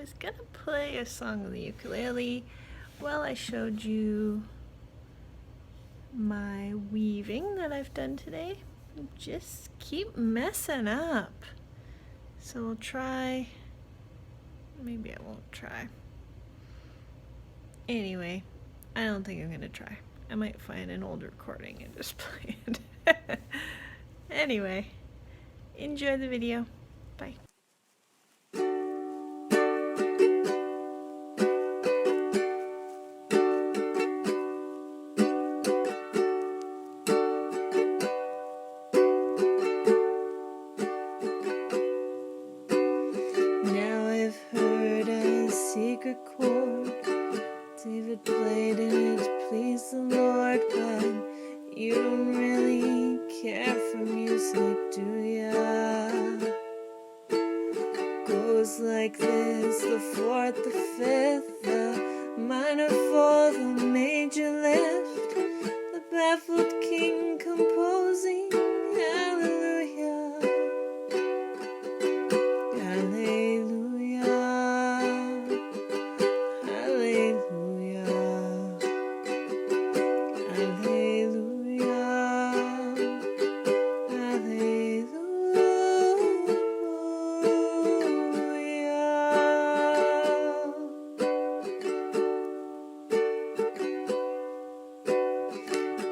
was gonna play a song on the ukulele while I showed you my weaving that I've done today. Just keep messing up. So I'll try, maybe I won't try. Anyway, I don't think I'm gonna try. I might find an old recording and just play it. Anyway, enjoy the video. Bye. Now I've heard a secret chord David played and it pleased the Lord, but you don't really care for music, do ya? Goes like this: the fourth, the fifth, the minor fall, the major lift, the baffled king composing hallelujah, hallelujah, hallelujah, hallelujah, hallelujah.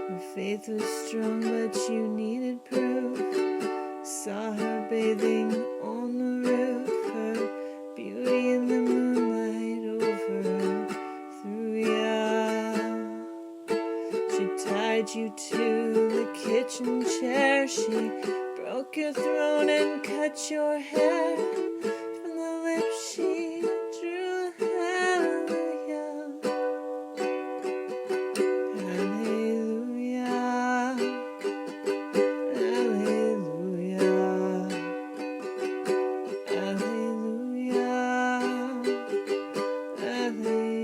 Her faith was strong, but you needed proof. Saw her bathing on the roof, her beauty in the moonlight overthrew ya. She tied you to the kitchen chair, she broke your throne and cut your hair. From the lips she drew hallelujah, hallelujah, hallelujah, hallelujah, hallelujah.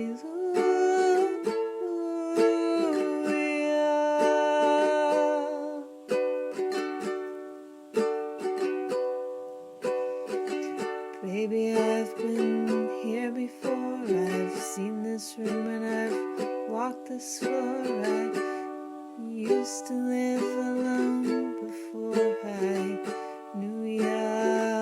Baby, I've been here before. I've seen this room and I've walked this floor. I used to live alone before I knew ya.